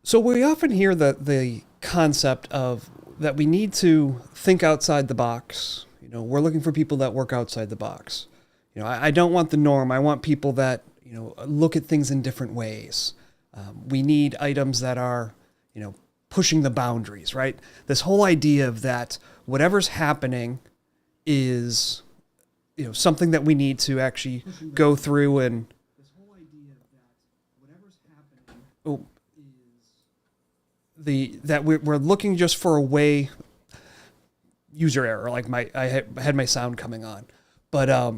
So we often hear the concept of that we need to think outside the box. We're looking for people that work outside the box. I don't want the norm. I want people that look at things in different ways. We need items that are pushing the boundaries, right? This whole idea of that whatever's happening is something that we need to actually go through and oh, that we're looking just for a way. User error, like I had my sound coming on, but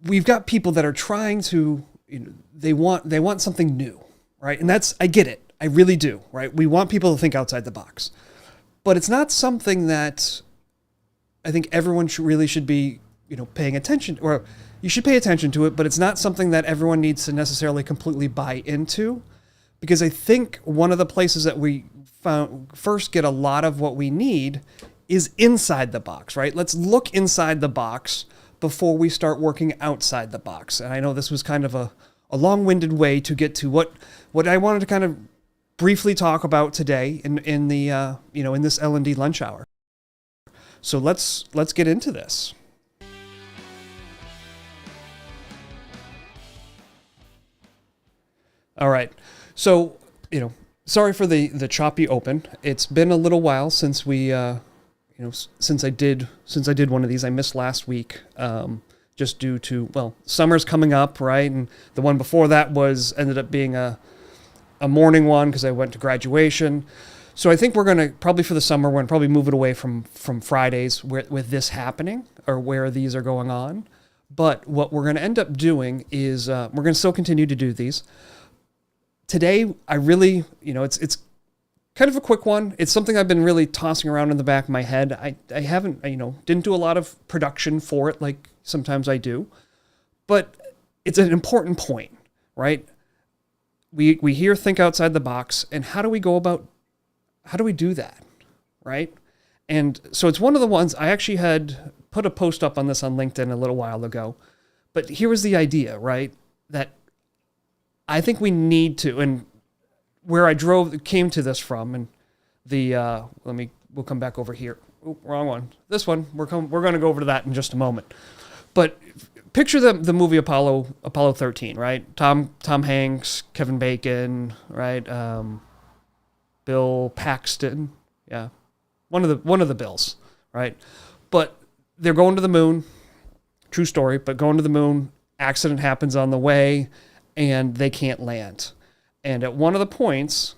we've got people that are trying to they want something new, right? And I get it, I really do, right? We want people to think outside the box, but it's not something that I think everyone should be paying attention, or you should pay attention to it, but it's not something that everyone needs to necessarily completely buy into. Because I think one of the places that we first get a lot of what we need is inside the box, right? Let's look inside the box before we start working outside the box. And I know this was kind of a long-winded way to get to what I wanted to kind of briefly talk about today in the in this L&D lunch hour. So let's get into this. All right. So, sorry for the choppy open. It's been a little while since we, since I did one of these. I missed last week, just due to, summer's coming up, right? And the one before that ended up being a morning one because I went to graduation. So I think we're going to, probably for the summer, we're going to probably move it away from Fridays with this happening or where these are going on. But what we're going to end up doing is we're going to still continue to do these. Today, I really, it's kind of a quick one. It's something I've been really tossing around in the back of my head. I haven't, didn't do a lot of production for it like sometimes I do, but it's an important point, right? We hear think outside the box, and how do we do that, right? And so it's one of the ones I actually had put a post up on this on LinkedIn a little while ago, but here was the idea, right? That I think we need to, and where I came to this from, and we'll come back over here. Oop, wrong one. This one, we're going to go over to that in just a moment. But picture the movie Apollo 13, right? Tom Hanks, Kevin Bacon, right? Bill Paxton, yeah, one of the Bills, right? But they're going to the moon. True story, but going to the moon, accident happens on the way, and they can't land. And at one of the points,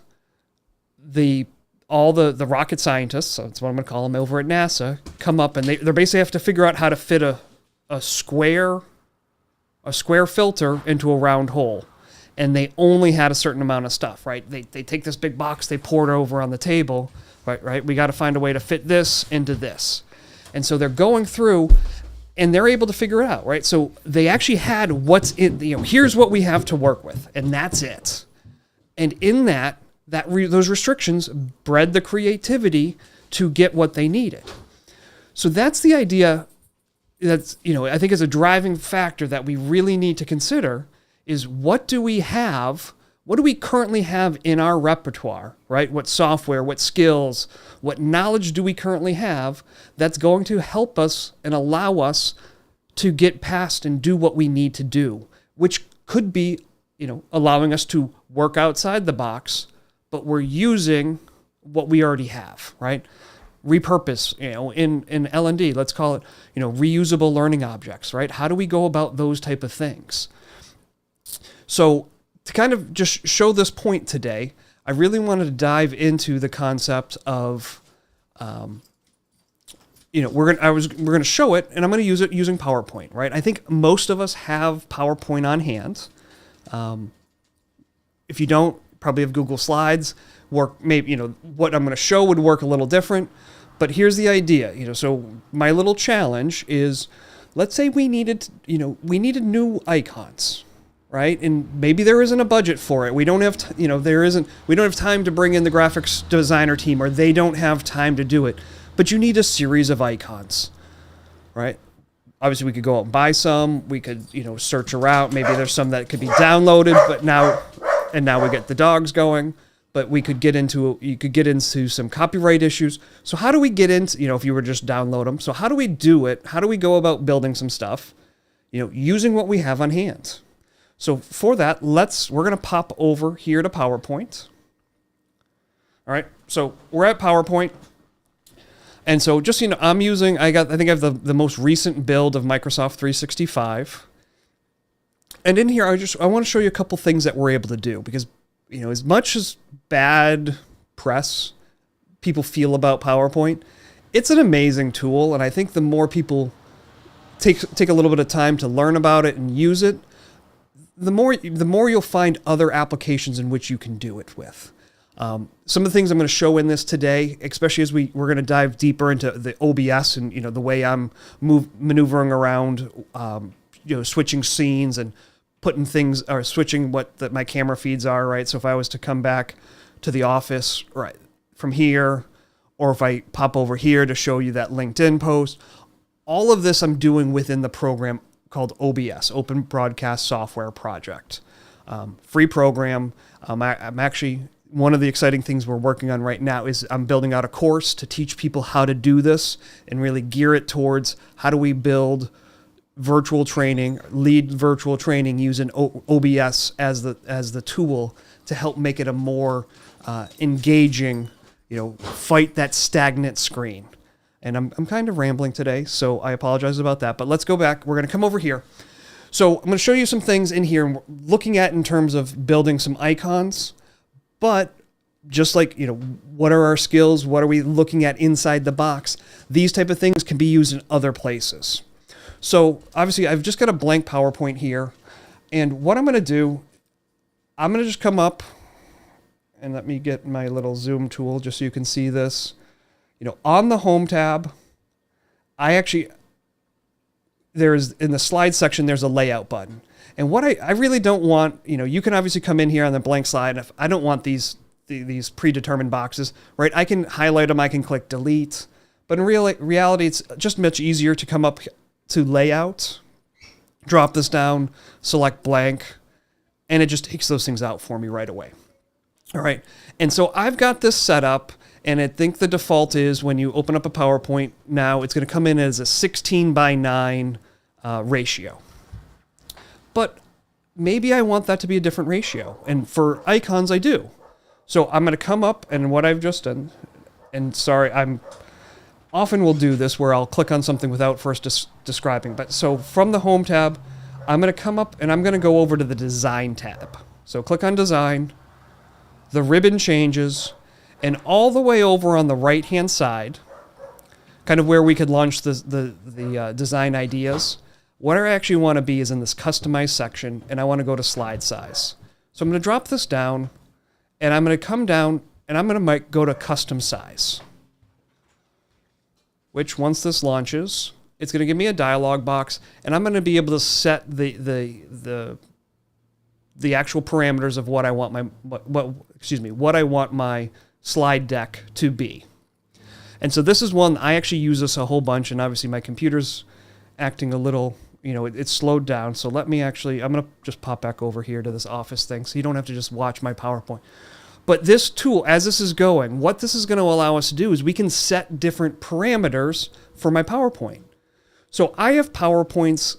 all the rocket scientists, so that's what I'm going to call them over at NASA, come up and they basically have to figure out how to fit a square filter into a round hole. And they only had a certain amount of stuff, right? They take this big box, they pour it over on the table, right? We got to find a way to fit this into this. And so they're going through, and they're able to figure it out, right? So they actually had what's in, here's what we have to work with, and that's it. And in those restrictions bred the creativity to get what they needed. So that's the idea that's, I think is a driving factor that we really need to consider is what do we currently have in our repertoire, right? What software, what skills, what knowledge do we currently have that's going to help us and allow us to get past and do what we need to do, which could be, allowing us to work outside the box, but we're using what we already have, right? Repurpose, in L&D, let's call it, reusable learning objects, right? How do we go about those type of things? So to kind of just show this point today, I really wanted to dive into the concept of, we're going to show it, and I'm going to use it using PowerPoint, right? I think most of us have PowerPoint on hand. If you don't, probably have Google Slides. Maybe what I'm going to show would work a little different, but here's the idea. So my little challenge is, let's say we needed new icons. Right, and maybe there isn't a budget for it. We don't have, we don't have time to bring in the graphics designer team, or they don't have time to do it. But you need a series of icons, right? Obviously, we could go out and buy some. We could, search around. Maybe there's some that could be downloaded. But now, and now we get the dogs going. But you could get into some copyright issues. So how do we get into, if you were just download them? So how do we do it? How do we go about building some stuff, using what we have on hand? So for that, we're going to pop over here to PowerPoint. All right. So we're at PowerPoint. And so just, I think I have the most recent build of Microsoft 365. And in here, I want to show you a couple things that we're able to do, because as much as bad press people feel about PowerPoint, it's an amazing tool. And I think the more people take a little bit of time to learn about it and use it, the more you'll find other applications in which you can do it with. Some of the things I'm going to show in this today, especially as we're going to dive deeper into the OBS and, the way I'm maneuvering around, switching scenes and putting things, or switching what my camera feeds are, right? So if I was to come back to the office right from here, or if I pop over here to show you that LinkedIn post, all of this I'm doing within the program called OBS, Open Broadcast Software Project. Free program. I'm actually, one of the exciting things we're working on right now is I'm building out a course to teach people how to do this and really gear it towards how do we build lead virtual training using OBS as the tool to help make it a more engaging, fight that stagnant screen. And I'm kind of rambling today, so I apologize about that. But let's go back. We're going to come over here. So I'm going to show you some things in here, and we're looking at in terms of building some icons. But just like, what are our skills? What are we looking at inside the box? These type of things can be used in other places. So obviously I've just got a blank PowerPoint here. And what I'm going to do, I'm going to just come up and let me get my little zoom tool just so you can see this. On the home tab, there's in the slide section, there's a layout button. And what I really don't want, you can obviously come in here on the blank slide. If I don't want these predetermined boxes, right? I can highlight them. I can click delete. But in reality, it's just much easier to come up to layout, drop this down, select blank, and it just takes those things out for me right away. All right. And so I've got this set up, and I think the default is when you open up a PowerPoint now, it's going to come in as a 16:9 ratio. But maybe I want that to be a different ratio. And for icons, I do. So I'm going to come up, and what I've just done, and sorry, often will do this where I'll click on something without first describing. But so from the home tab, I'm going to come up and I'm going to go over to the design tab. So click on design, the ribbon changes, and all the way over on the right-hand side, kind of where we could launch the design ideas, what I actually want to be is in this customize section, and I want to go to slide size. So I'm going to drop this down, and I'm going to come down, and I'm going to go to custom size, which once this launches, it's going to give me a dialog box, and I'm going to be able to set the actual parameters of what I want my slide deck to be. And so this is one, I actually use this a whole bunch, and obviously my computer's acting a little, it's slowed down. So I'm going to just pop back over here to this office thing so you don't have to just watch my PowerPoint. But this tool, as this is going, what this is going to allow us to do is we can set different parameters for my PowerPoint. So I have PowerPoints,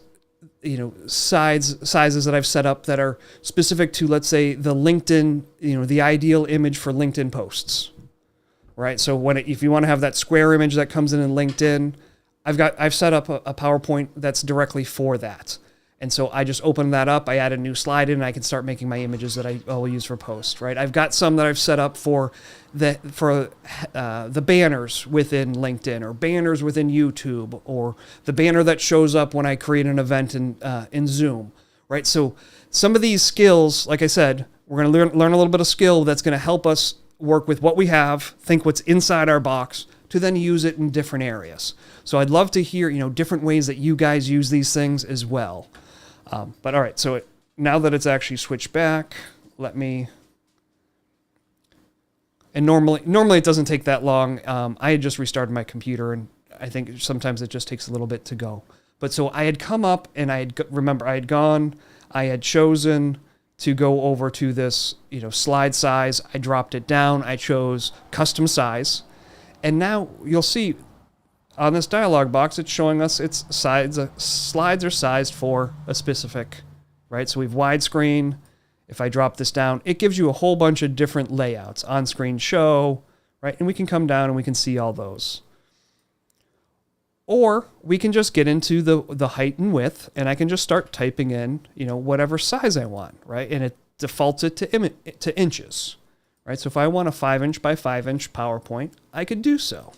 sizes that I've set up that are specific to, let's say, the LinkedIn, the ideal image for LinkedIn posts, right? So if you want to have that square image that comes in LinkedIn, I've set up a PowerPoint that's directly for that. And so I just open that up, I add a new slide in, and I can start making my images that I will use for posts, right? I've got some that I've set up for the banners within LinkedIn, or banners within YouTube, or the banner that shows up when I create an event in Zoom, right? So some of these skills, like I said, we're going to learn a little bit of skill that's going to help us work with what we have, think what's inside our box, to then use it in different areas. So I'd love to hear, different ways that you guys use these things as well. But all right, so now that it's actually switched back, and normally it doesn't take that long. I had just restarted my computer, and I think sometimes it just takes a little bit to go. But so I had come up, and I had chosen to go over to this, slide size. I dropped it down. I chose custom size. And now you'll see on this dialog box, it's showing us its slides are sized for a specific, right? So we've widescreen. If I drop this down, it gives you a whole bunch of different layouts, on-screen show, right? And we can come down and we can see all those. Or we can just get into the height and width, and I can just start typing in, whatever size I want, right? And it defaults it to inches, right? So if I want a 5-inch by 5-inch PowerPoint, I could do so,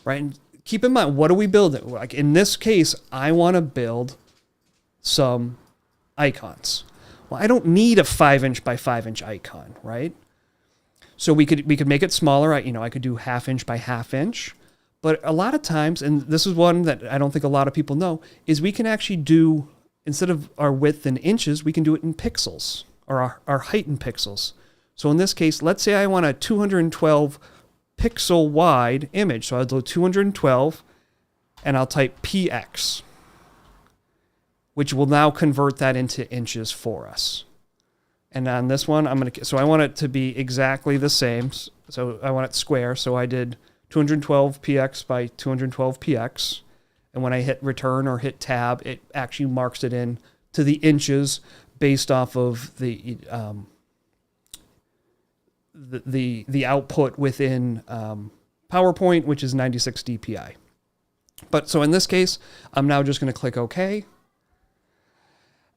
right? And keep in mind, what are we building? Like in this case, I want to build some icons. Well, I don't need a 5-inch by 5-inch icon, right? So we could make it smaller. I could do 1/2-inch by 1/2-inch. But a lot of times, and this is one that I don't think a lot of people know, is we can actually do, instead of our width in inches, we can do it in pixels, or our height in pixels. So in this case, let's say I want a 212 pixel wide image. So I'll do 212 and I'll type px, which will now convert that into inches for us. And on this one, so I want it to be exactly the same. So I want it square. So I did 212 px by 212 px. And when I hit return or hit tab, it actually marks it in to the inches based off of the output within PowerPoint, which is 96 dpi. But so in this case, I'm now just going to click OK.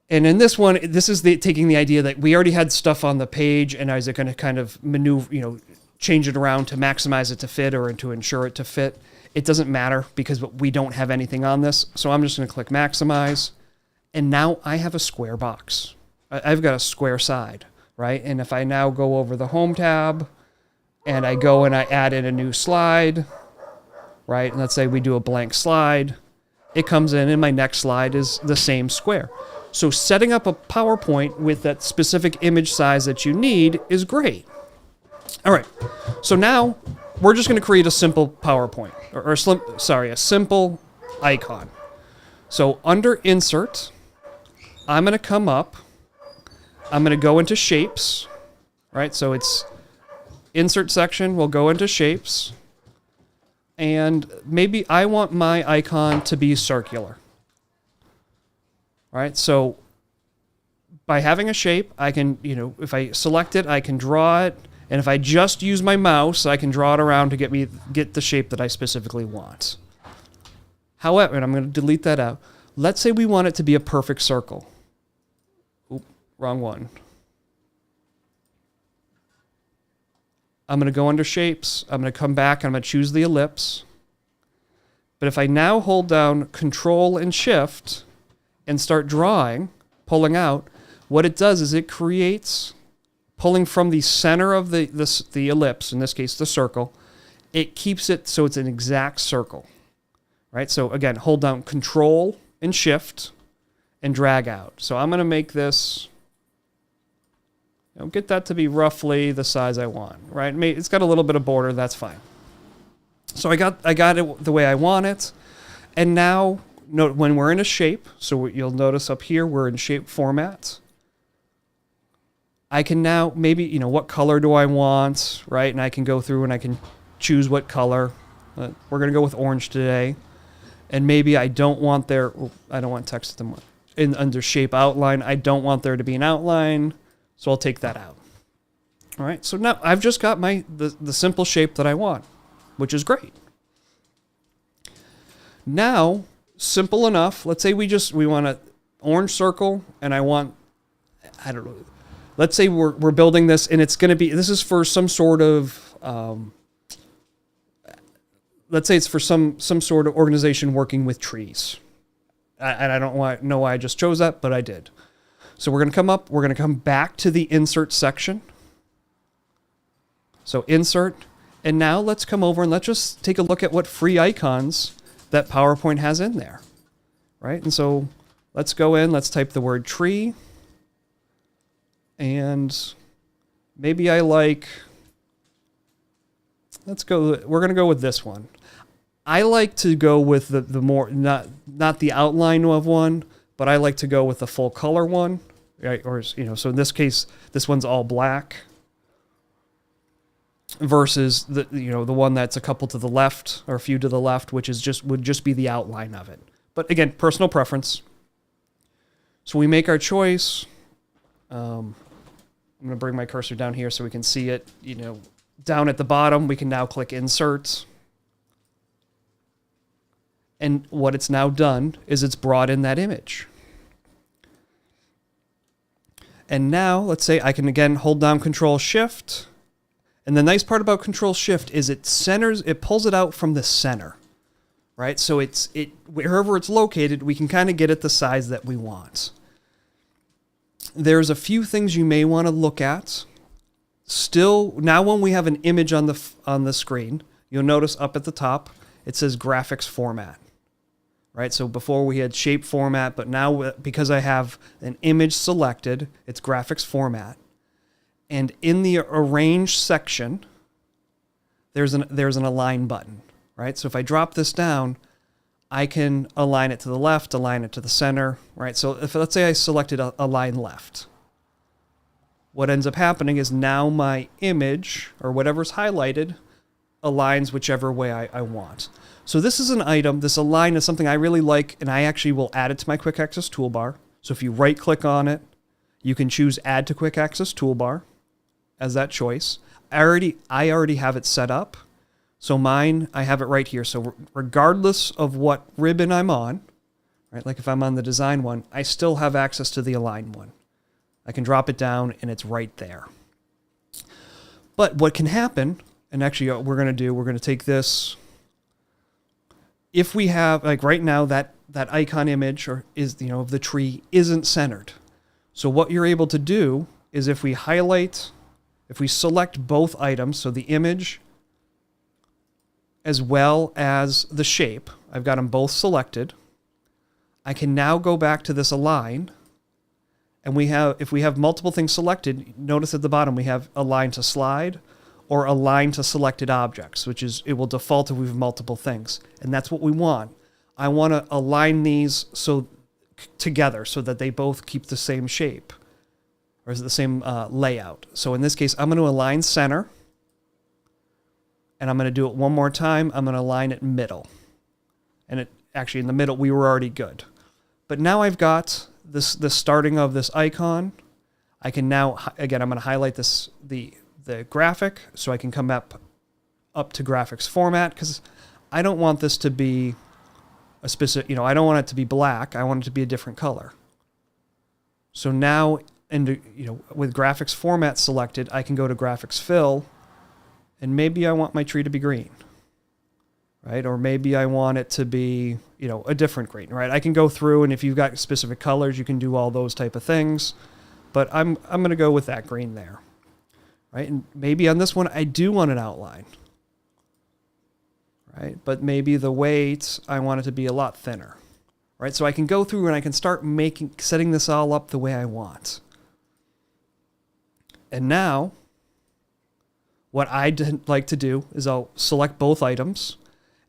And in this one, this is taking the idea that we already had stuff on the page, and I was going to kind of maneuver, change it around to maximize it to fit or to ensure it to fit. It doesn't matter because we don't have anything on this. So I'm just going to click maximize. And now I have a square box. I've got a square side, right? And if I now go over the home tab and I go and I add in a new slide, right? And let's say we do a blank slide. It comes in and my next slide is the same square. So setting up a PowerPoint with that specific image size that you need is great. All right, so now we're just going to create a simple PowerPoint, a simple icon. So under Insert, I'm going to come up, I'm going to go into Shapes, right? So it's Insert section, we'll go into Shapes, and maybe I want my icon to be circular. All right, so by having a shape, I can, if I select it, I can draw it. And if I just use my mouse, I can draw it around to get the shape that I specifically want. However, and I'm going to delete that out. Let's say we want it to be a perfect circle. Oop, wrong one. I'm going to go under Shapes. I'm going to come back and I'm going to choose the ellipse. But if I now hold down Control and Shift and start drawing, pulling out, what it does is it creates, pulling from the center of the ellipse, in this case the circle, it keeps it so it's an exact circle, right? So again, hold down Control and Shift and drag out. So I'm going to make this, get that to be roughly the size I want, right? It's got a little bit of border, that's fine. So I got it the way I want it, and now note when we're in a shape, so you'll notice up here we're in shape format. I can now maybe, what color do I want, right? And I can go through and I can choose what color. We're going to go with orange today. And maybe I don't want I don't want text under shape outline. I don't want there to be an outline, so I'll take that out. All right, so now I've just got the simple shape that I want, which is great. Now, simple enough. Let's say we want an orange circle, and I want, I don't know. Let's say we're building this, and it's going to be, this is for some sort of, let's say it's for some sort of organization working with trees. And I don't know why I just chose that, but I did. So we're going to come up, we're going to come back to the Insert section. So Insert, and now let's come over and let's just take a look at what free icons that PowerPoint has in there, right? And so let's go in, let's type the word tree. And maybe I like, we're going to go with this one. I like to go with the more, not the outline of one, but I like to go with the full color one. right? Or, so in this case, this one's all black versus the one that's a couple to the left or a few to the left, which would just be the outline of it. But again, personal preference. So we make our choice. I'm going to bring my cursor down here so we can see it. Down at the bottom, we can now click Insert. And what it's now done is it's brought in that image. And now, let's say I can again hold down Control-Shift. And the nice part about Control-Shift is it pulls it out from the center, right? So wherever it's located, we can kind of get it the size that we want. There's a few things you may want to look at. Still, now when we have an image on the screen, you'll notice up at the top, it says Graphics Format, right? So before we had Shape Format, but now because I have an image selected, it's Graphics Format. And in the Arrange section, there's an Align button, right? So if I drop this down, I can align it to the left, align it to the center, right? So let's say I selected Align Left. What ends up happening is now my image, or whatever's highlighted, aligns whichever way I want. So this is an item, this Align is something I really like, and I actually will add it to my Quick Access Toolbar. So if you right-click on it, you can choose Add to Quick Access Toolbar as that choice. I already have it set up. So mine, I have it right here. So regardless of what ribbon I'm on, right, like if I'm on the design one, I still have access to the Align one. I can drop it down and it's right there. But what can happen, and actually what we're going to take this, if we have, like right now, that icon image of the tree isn't centered. So what you're able to do is if we select both items, so the image as well as the shape, I've got them both selected. I can now go back to this Align, and if we have multiple things selected, notice at the bottom we have Align to Slide or Align to Selected Objects, it will default if we have multiple things. And that's what we want. I want to align these together so that they both keep the same shape or the same layout. So in this case, I'm going to align center. And I'm going to do it one more time. I'm going to align it middle. And actually in the middle, we were already good. But now I've got the starting of this icon. I can now, again, I'm going to highlight the graphic so I can come up to graphics format because I don't want this to be a specific, I don't want it to be black. I want it to be a different color. So now, with graphics format selected, I can go to graphics fill. And maybe I want my tree to be green, right? Or maybe I want it to be, a different green, right? I can go through, and if you've got specific colors, you can do all those type of things. But I'm going to go with that green there, right? And maybe on this one, I do want an outline, right? But maybe the weight, I want it to be a lot thinner, right? So I can go through and I can start setting this all up the way I want. And now, what I'd like to do is I'll select both items.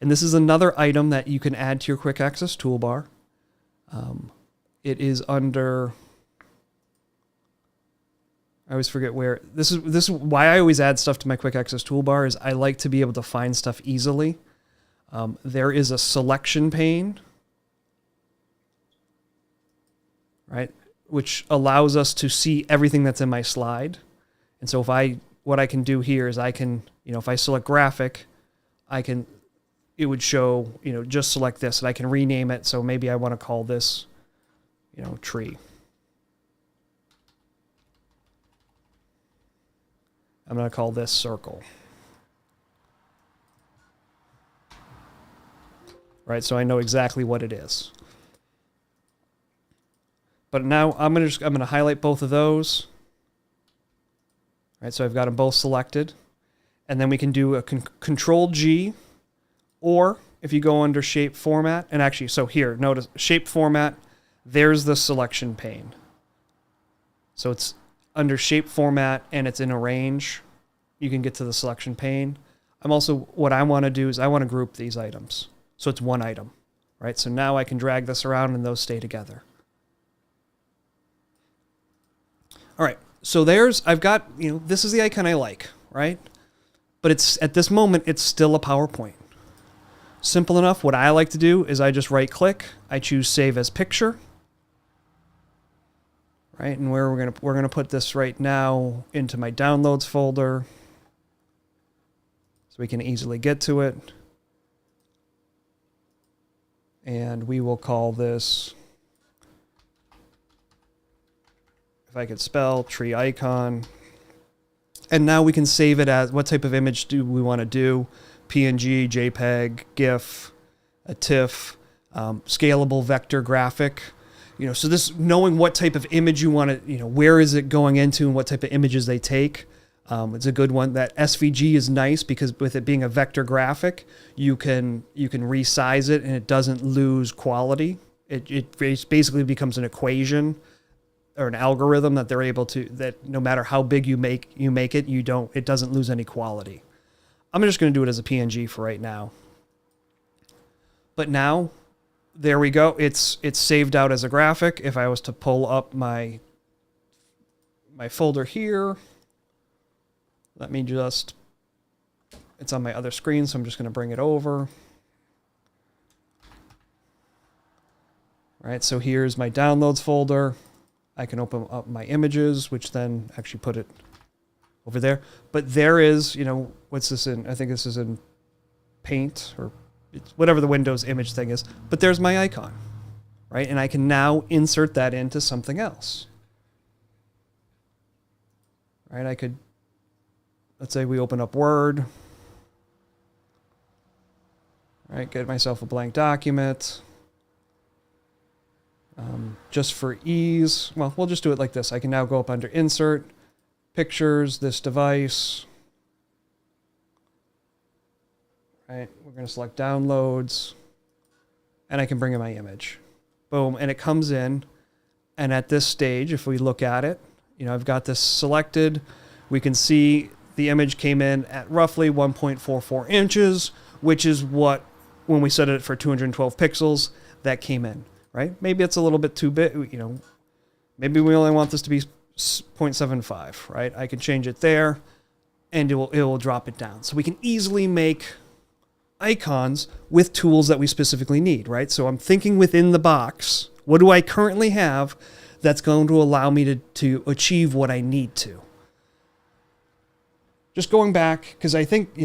And this is another item that you can add to your Quick Access Toolbar. It is under, I always forget where, this is why I always add stuff to my Quick Access Toolbar is I like to be able to find stuff easily. There is a selection pane, right, which allows us to see everything that's in my slide. And so what I can do here is I can, if I select graphic, it would show, just select this, and I can rename it. So maybe I want to call this, tree. I'm going to call this circle. Right, so I know exactly what it is. But now I'm going to highlight both of those. Right, so I've got them both selected. And then we can do a Control G, or if you go under Shape Format, and actually, so here, notice Shape Format, there's the selection pane. So it's under Shape Format and it's in Arrange. You can get to the selection pane. What I want to do is I want to group these items. So it's one item, right? So now I can drag this around and those stay together. All right. So I've got, this is the icon I like, right? But it's at this moment, it's still a PowerPoint. Simple enough. What I like to do is I just right click. I choose Save as Picture. Right, and where we're gonna put this right now into my Downloads folder, so we can easily get to it. And we will call this, if I could spell, tree icon. And now we can save it as, what type of image do we want to do? PNG, JPEG, GIF, a TIFF, scalable vector graphic. So this, knowing what type of image you want to, where is it going into and what type of images they take. It's a good one. That SVG is nice because with it being a vector graphic, you can resize it and it doesn't lose quality. It basically becomes an equation or an algorithm that they're able to, that no matter how big you make it, it doesn't lose any quality. I'm just going to do it as a PNG for right now. But now, there we go. It's saved out as a graphic. If I was to pull up my folder here, let me just, it's on my other screen, so I'm just going to bring it over. All right, so here's my Downloads folder. I can open up my images, which then actually put it over there. But there is, what's this in? I think this is in Paint, or it's whatever the Windows image thing is. But there's my icon, right? And I can now insert that into something else. Right? I could, let's say we open up Word. Right? Get myself a blank document. Just for ease, well, we'll just do it like this. I can now go up under Insert, Pictures, this device. Right, we're going to select Downloads, and I can bring in my image. Boom, and it comes in, and at this stage, if we look at it, I've got this selected. We can see the image came in at roughly 1.44 inches, which is what, when we set it for 212 pixels, that came in. Right? Maybe it's a little bit too big, maybe we only want this to be 0.75, right? I can change it there and it will drop it down. So we can easily make icons with tools that we specifically need, right? So I'm thinking within the box, what do I currently have that's going to allow me to achieve what I need to? Just going back, because I think,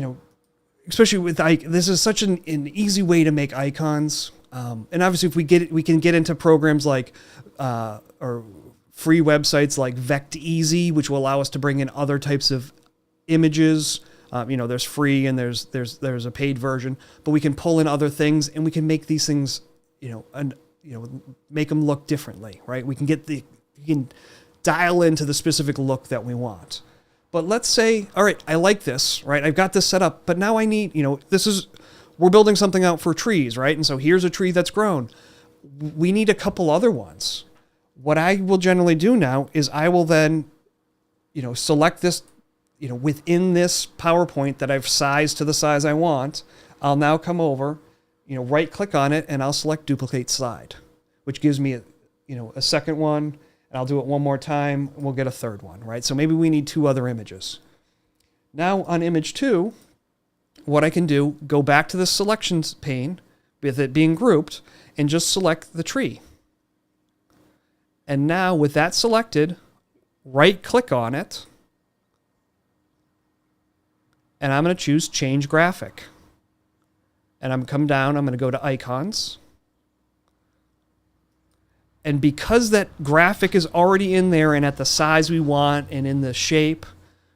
especially with this is such an easy way to make icons. And obviously, if we can get into programs like, or free websites like VectEasy, which will allow us to bring in other types of images. There's free and there's a paid version, but we can pull in other things and we can make these things, make them look differently, right? We can dial into the specific look that we want. But let's say, all right, I like this, right? I've got this set up, but now I need, we're building something out for trees, right? And so here's a tree that's grown. We need a couple other ones. What I will generally do now is I will then, select this, within this PowerPoint that I've sized to the size I want. I'll now come over, right click on it and I'll select duplicate slide, which gives me a second one, and I'll do it one more time and we'll get a third one, right? So maybe we need 2 other images. Now on image 2, what I can do, go back to the selections pane with it being grouped and just select the tree. And now with that selected, right click on it. And I'm going to choose change graphic. And I'm come down, I'm going to go to icons. And because that graphic is already in there and at the size we want and in the shape,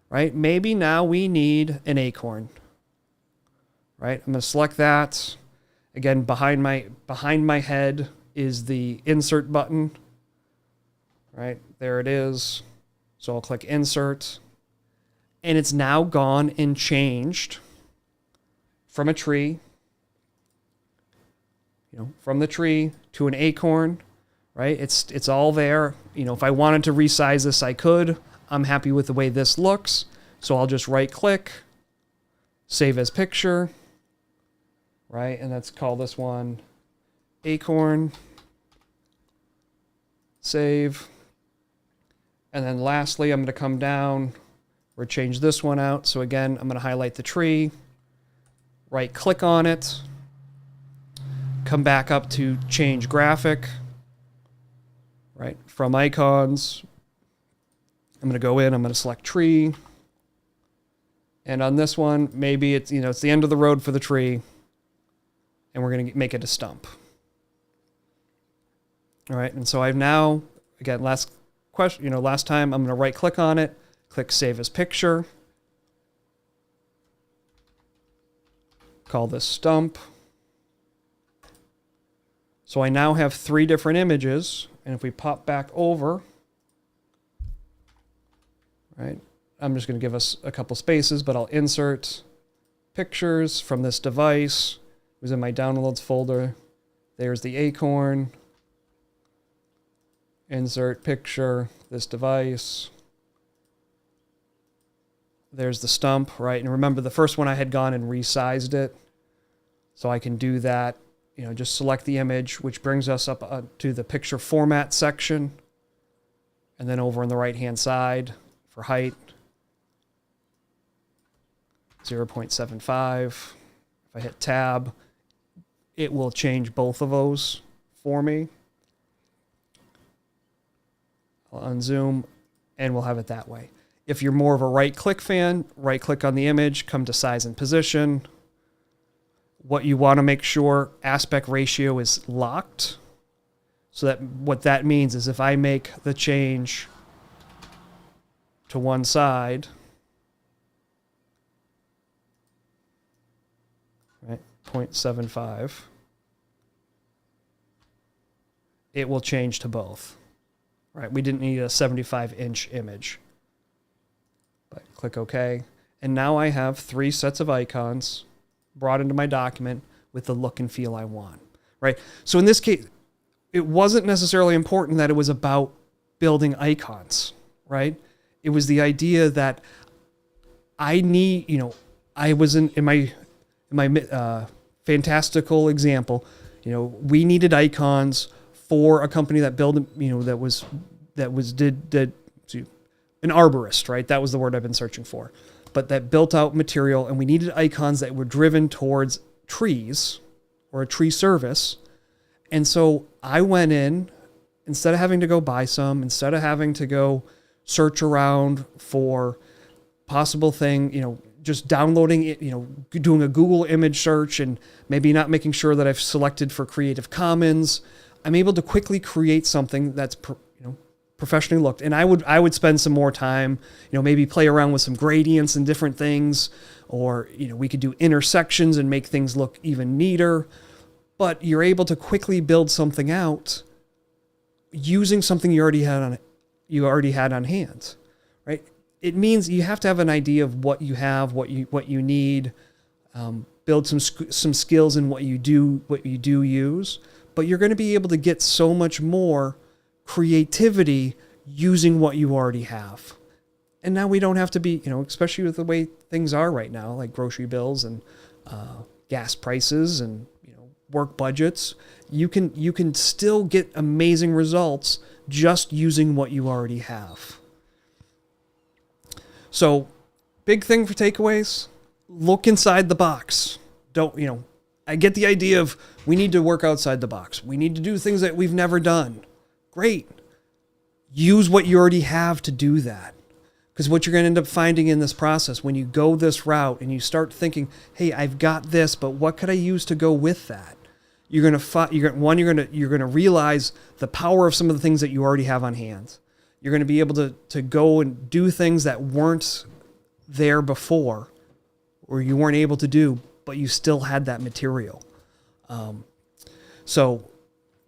right? Maybe now we need an acorn. Right? I'm going to select that. Again, behind my head is the insert button. Right? There it is. So I'll click insert. And it's now gone and changed from a tree, from the tree to an acorn, right? It's all there. If I wanted to resize this, I could. I'm happy with the way this looks. So I'll just right click, save as picture. Right, and let's call this one acorn, save, And then lastly, I'm going to come down, we'll change this one out. So again, I'm going to highlight the tree, right click on it, come back up to change graphic, right, from icons. I'm going to go in, I'm going to select tree. And on this one, maybe it's, it's the end of the road for the tree, and we're going to make it a stump. All right, and so I've now, again, last time, I'm going to right click on it, click save as picture, call this stump. So I now have 3 different images, and if we pop back over, right, I'm just going to give us a couple spaces, but I'll insert pictures from this device. It was in my downloads folder. There's the acorn. Insert picture, this device. There's the stump, right? And remember, the first one I had gone and resized it. So I can do that, just select the image, which brings us up to the picture format section. And then over on the right-hand side for height, 0.75. If I hit tab, it will change both of those for me. I'll unzoom, and we'll have it that way. If you're more of a right-click fan, right-click on the image, come to size and position. What you want to make sure, aspect ratio is locked. So that what that means is if I make the change to one side, right, 0.75, it will change to both. Right, we didn't need a 75-inch image. But click OK. And now I have 3 sets of icons brought into my document with the look and feel I want. Right? So in this case, it wasn't necessarily important that it was about building icons. Right? It was the idea that I need, I was in my fantastical example, we needed icons for a company that built, did an arborist, right? That was the word I've been searching for. But that built out material, and we needed icons that were driven towards trees or a tree service. And so I went in, instead of having to go buy some, instead of having to go search around for possible thing, just downloading it, doing a Google image search and maybe not making sure that I've selected for Creative Commons, I'm able to quickly create something that's professionally looked. And I would spend some more time, maybe play around with some gradients and different things, or we could do intersections and make things look even neater. But you're able to quickly build something out using something you already had on hand, right? It means you have to have an idea of what you have, what you need, build some skills in what you do use. But you're going to be able to get so much more creativity using what you already have. And now we don't have to be, especially with the way things are right now, like grocery bills and gas prices and work budgets. You can still get amazing results just using what you already have. So, big thing for takeaways: look inside the box. Don't I get the idea of we need to work outside the box. We need to do things that we've never done. Great. Use what you already have to do that. Because what you're going to end up finding in this process, when you go this route and you start thinking, hey, I've got this, but what could I use to go with that? You're going to realize the power of some of the things that you already have on hand. You're going to be able to go and do things that weren't there before, or you weren't able to do, but you still had that material. So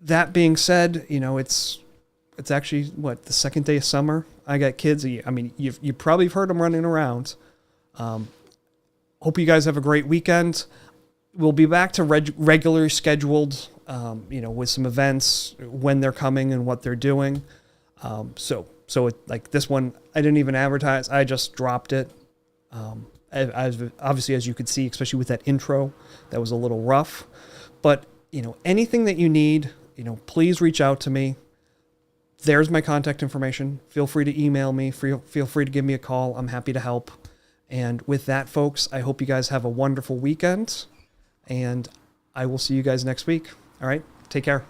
that being said, it's actually the second day of summer. I got kids. I mean, you probably heard them running around. Hope you guys have a great weekend. We'll be back to regularly scheduled, with some events, when they're coming and what they're doing. So like this one, I didn't even advertise. I just dropped it. Obviously, as you could see, especially with that intro, that was a little rough. But, anything that you need, please reach out to me. there's my contact information. Feel free to email me. Feel free to give me a call. I'm happy to help. And with that, folks, I hope you guys have a wonderful weekend. And I will see you guys next week. All right. Take care.